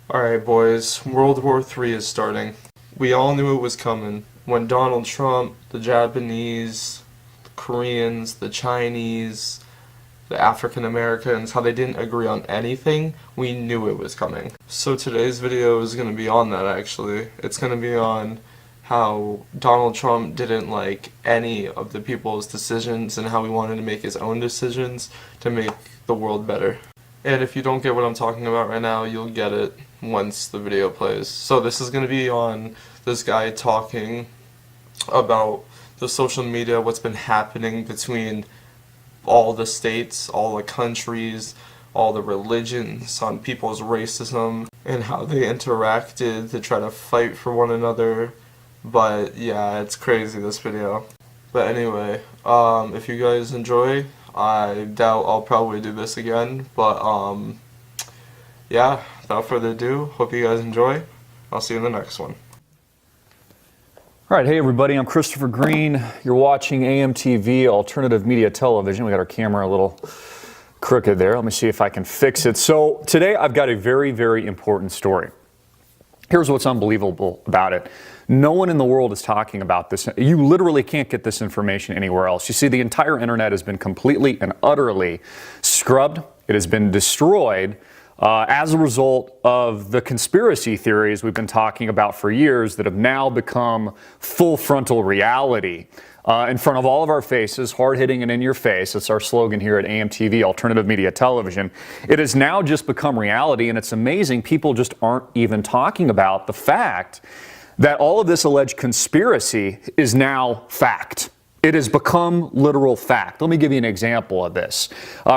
Alright, boys, World War III is starting. We all knew it was coming. When Donald Trump, the Japanese, the Koreans, the Chinese, the African Americans, how they didn't agree on anything, we knew it was coming. So today's video is going to be on that, actually. It's going to be on how Donald Trump didn't like any of the people's decisions and how he wanted to make his own decisions to make the world better. And if you don't get what I'm talking about right now, you'll get it once the video plays. So this is going to be on this guy talking about the social media, what's been happening between all the states, all the countries, all the religions, on people's racism, and how they interacted to try to fight for one another. But yeah, it's crazy, this video. But anyway, if you guys enjoy, I doubt I'll probably do this again, but yeah, without further ado, hope you guys enjoy. I'll see you in the next one. All right, hey everybody, I'm Christopher Green. You're watching AMTV, Alternative Media Television. We got our camera a little crooked there. Let me see if I can fix it. So today I've got a very, very important story. Here's what's unbelievable about it. No one in the world is talking about this. You literally can't get this information anywhere else. You see, the entire internet has been completely and utterly scrubbed. It has been destroyed as a result of the conspiracy theories we've been talking about for years that have now become full frontal reality. In front of all of our faces, hard-hitting and in your face. That's our slogan here at AMTV, Alternative Media Television. It has now just become reality, and it's amazing people just aren't even talking about the fact that all of this alleged conspiracy is now fact. It has become literal fact. Let me give you an example of this.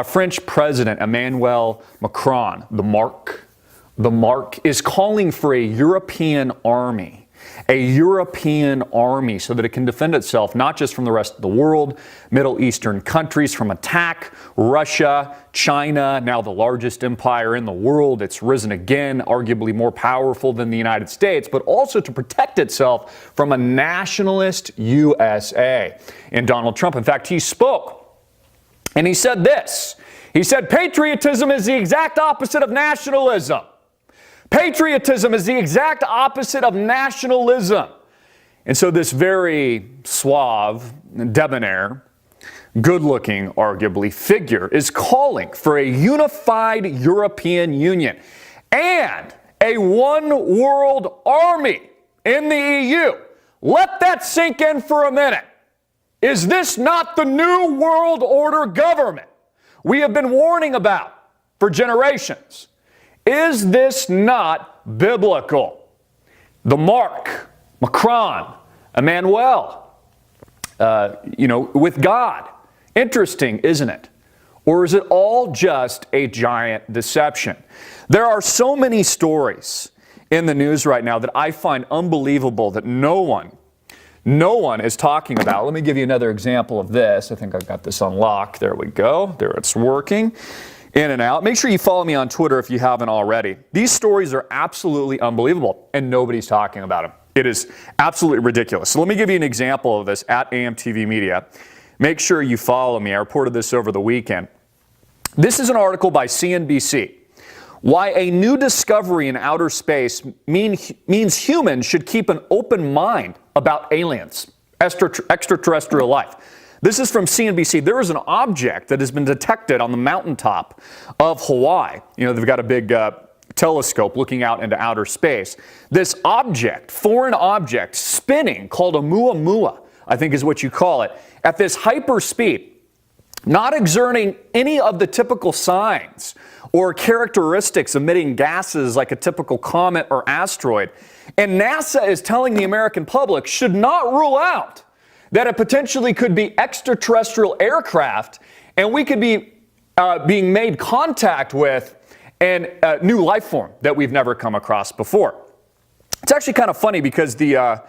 French President Emmanuel Macron, the Mark, is calling for a European army so that it can defend itself not just from the rest of the world, Middle Eastern countries from attack, Russia, China, now the largest empire in the world. It's risen again, arguably more powerful than the United States, but also to protect itself from a nationalist USA. And Donald Trump, in fact, he spoke and he said this. He said, patriotism is the exact opposite of nationalism. Patriotism is the exact opposite of nationalism. And so this very suave, debonair, good-looking, arguably, figure is calling for a unified European Union and a one-world army in the EU. Let that sink in for a minute. Is this not the new world order government we have been warning about for generations? Is this not biblical? The Macron, Emmanuel, with God. Interesting, isn't it? Or is it all just a giant deception? There are so many stories in the news right now that I find unbelievable that no one is talking about. Let me give you another example of this. I think I've got this on lock. There we go. There, it's working. In and out. Make sure you follow me on Twitter if you haven't already. These stories are absolutely unbelievable, and nobody's talking about them. It is absolutely ridiculous. So let me give you an example of this at AMTV Media. Make sure you follow me. I reported this over the weekend. This is an article by CNBC. Why a new discovery in outer space means humans should keep an open mind about aliens, extraterrestrial life. This is from CNBC. There is an object that has been detected on the mountaintop of Hawaii. You know, they've got a big telescope looking out into outer space. This object, foreign object, spinning, called a Muamua, I think is what you call it, at this hyper speed, not exerting any of the typical signs or characteristics emitting gases like a typical comet or asteroid. And NASA is telling the American public should not rule out that it potentially could be extraterrestrial aircraft, and we could be being made contact with a new life form that we've never come across before. It's actually kind of funny because the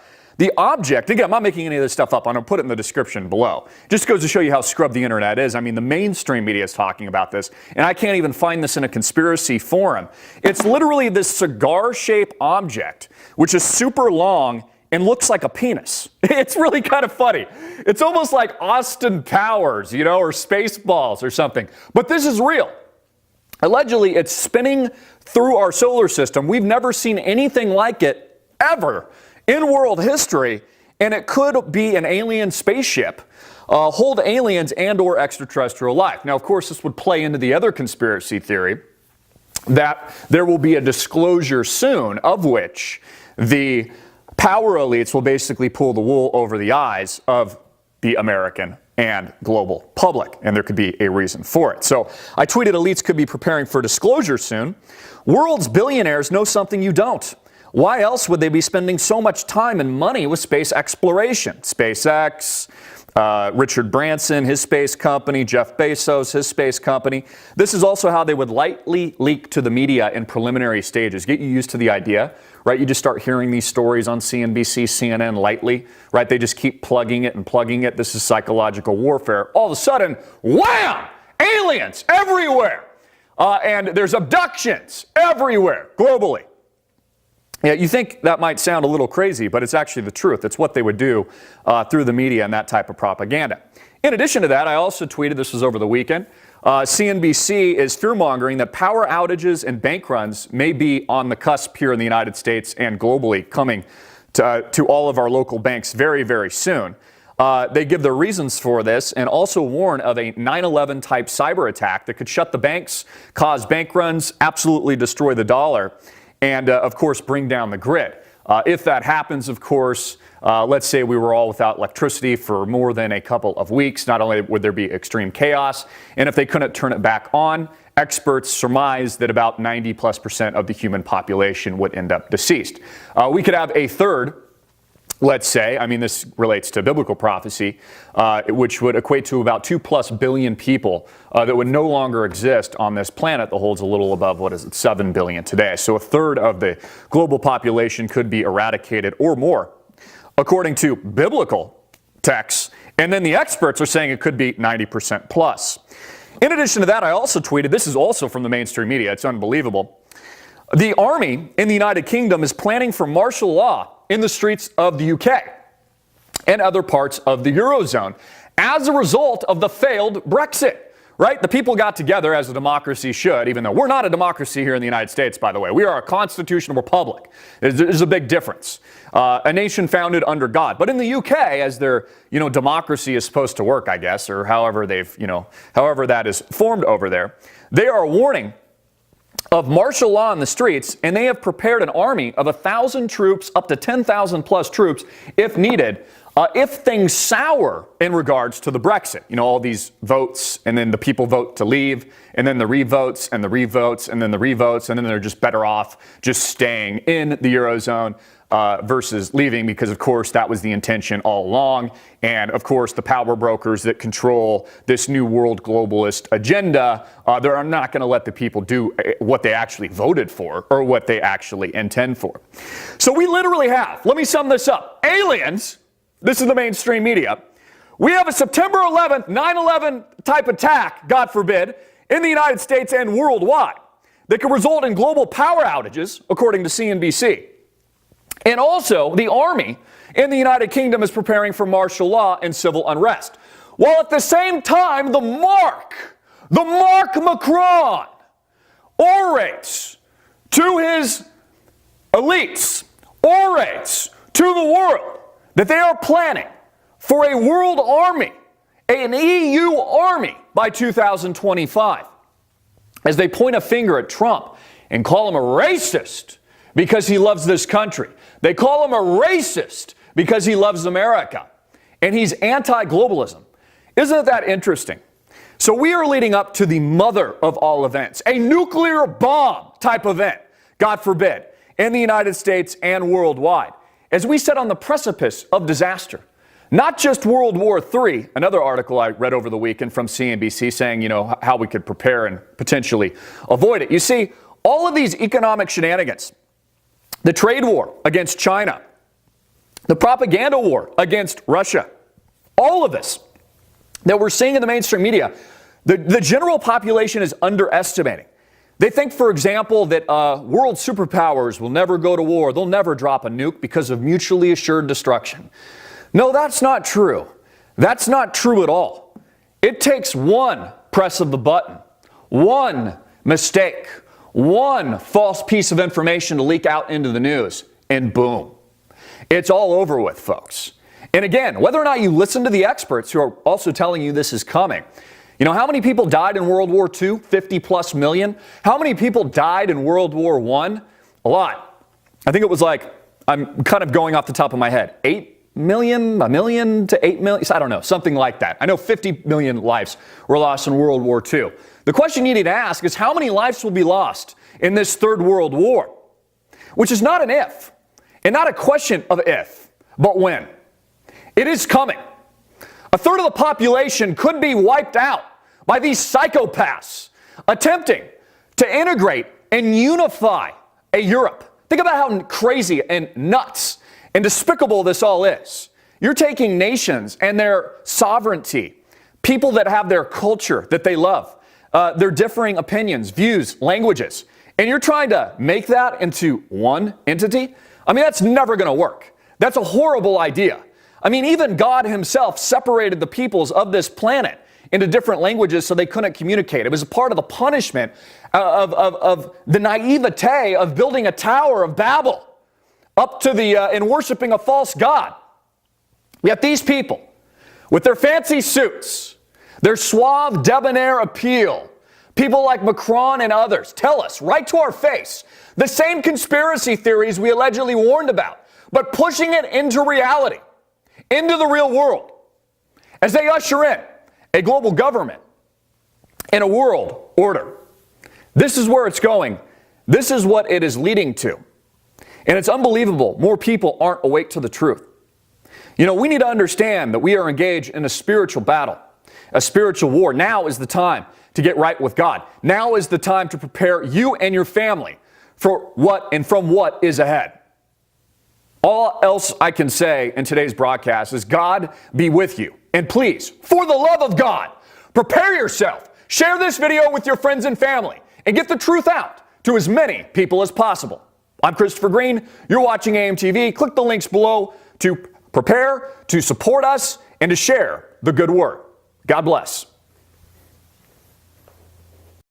object, again, I'm not making any of this stuff up. I'm going to put it in the description below. Just goes to show you how scrubbed the internet is. I mean, the mainstream media is talking about this, and I can't even find this in a conspiracy forum. It's literally this cigar-shaped object, which is super long and looks like a penis. It's really kind of funny. It's almost like Austin Powers, or Spaceballs or something. But this is real. Allegedly, it's spinning through our solar system. We've never seen anything like it ever in world history, and it could be an alien spaceship, hold aliens and or extraterrestrial life. Now, of course, this would play into the other conspiracy theory that there will be a disclosure soon of which the power elites will basically pull the wool over the eyes of the American and global public, and there could be a reason for it. So I tweeted, elites could be preparing for disclosure soon. World's billionaires know something you don't. Why else would they be spending so much time and money with space exploration? SpaceX, Richard Branson, his space company, Jeff Bezos, his space company. This is also how they would lightly leak to the media in preliminary stages. Get you used to the idea, right? You just start hearing these stories on CNBC, CNN lightly, right? They just keep plugging it and plugging it. This is psychological warfare. All of a sudden, wham! Aliens everywhere! And there's abductions everywhere, globally. Yeah, you think that might sound a little crazy, but it's actually the truth. It's what they would do through the media and that type of propaganda. In addition to that, I also tweeted, this was over the weekend, CNBC is fear-mongering that power outages and bank runs may be on the cusp here in the United States and globally, coming to all of our local banks very, very soon. They give their reasons for this and also warn of a 9/11 type cyber attack that could shut the banks, cause bank runs, absolutely destroy the dollar, and of course bring down the grid. If that happens, of course, let's say we were all without electricity for more than a couple of weeks, not only would there be extreme chaos, and if they couldn't turn it back on, experts surmise that about 90+% of the human population would end up deceased. We could have a third, let's say, I mean, this relates to biblical prophecy, which would equate to about 2+ billion people that would no longer exist on this planet that holds a little above, 7 billion today. So a third of the global population could be eradicated or more, according to biblical texts. And then the experts are saying it could be 90% plus. In addition to that, I also tweeted, this is also from the mainstream media, it's unbelievable. The army in the United Kingdom is planning for martial law in the streets of the UK and other parts of the Eurozone as a result of the failed Brexit, right? The people got together, as a democracy should, even though we're not a democracy here in the United States, by the way. We are a constitutional republic. There's a big difference. A nation founded under God. But in the UK, as their, democracy is supposed to work, I guess, or however however that is formed over there, they are warning of martial law in the streets, and they have prepared an army of 1,000 troops, up to 10,000 plus troops, if needed, if things sour in regards to the Brexit. All these votes, and then the people vote to leave, and then the revotes, and the revotes, and then the revotes, and then they're just better off just staying in the Eurozone versus leaving, because, of course, that was the intention all along. And, of course, the power brokers that control this new world globalist agenda, they're not going to let the people do what they actually voted for or what they actually intend for. So we literally have, let me sum this up, aliens, this is the mainstream media, we have a September 11th, 9/11 type attack, God forbid, in the United States and worldwide that could result in global power outages, according to CNBC. And also, the army in the United Kingdom is preparing for martial law and civil unrest. While at the same time, the Mark Macron orates to his elites, orates to the world that they are planning for a world army, an EU army by 2025, as they point a finger at Trump and call him a racist because he loves this country. They call him a racist because he loves America. And he's anti-globalism. Isn't that interesting? So we are leading up to the mother of all events, a nuclear bomb type event, God forbid, in the United States and worldwide, as we sit on the precipice of disaster. Not just World War III, another article I read over the weekend from CNBC saying, how we could prepare and potentially avoid it. You see, all of these economic shenanigans, the trade war against China, the propaganda war against Russia, all of this that we're seeing in the mainstream media, the general population is underestimating. They think, for example, that world superpowers will never go to war. They'll never drop a nuke because of mutually assured destruction. No, that's not true. That's not true at all. It takes one press of the button, one mistake, one false piece of information to leak out into the news, and boom, it's all over with, folks. And again, whether or not you listen to the experts who are also telling you this is coming, you know how many people died in World War II? 50 plus million. How many people died in World War I? A lot. I think it was like, I'm kind of going off the top of my head, 8 million, a million to 8 million, I don't know, something like that. I know 50 million lives were lost in World War II. The question you need to ask is how many lives will be lost in this third world war? Which is not an if, and not a question of if, but when. It is coming. A third of the population could be wiped out by these psychopaths attempting to integrate and unify a Europe. Think about how crazy and nuts and despicable this all is. You're taking nations and their sovereignty, people that have their culture that they love, their differing opinions, views, languages, and you're trying to make that into one entity? I mean, that's never going to work. That's a horrible idea. I mean, even God himself separated the peoples of this planet into different languages so they couldn't communicate. It was a part of the punishment of the naivete of building a Tower of Babel up to and worshiping a false god. Yet these people, with their fancy suits, their suave, debonair appeal, people like Macron and others tell us right to our face the same conspiracy theories we allegedly warned about, but pushing it into reality, into the real world, as they usher in a global government and a world order. This is where it's going. This is what it is leading to. And it's unbelievable more people aren't awake to the truth. You know, we need to understand that we are engaged in a spiritual battle, a spiritual war. Now is the time to get right with God. Now is the time to prepare you and your family for what and from what is ahead. All else I can say in today's broadcast is God be with you. And please, for the love of God, prepare yourself. Share this video with your friends and family and get the truth out to as many people as possible. I'm Christopher Green. You're watching AMTV. Click the links below to prepare, to support us, and to share the good word. God bless.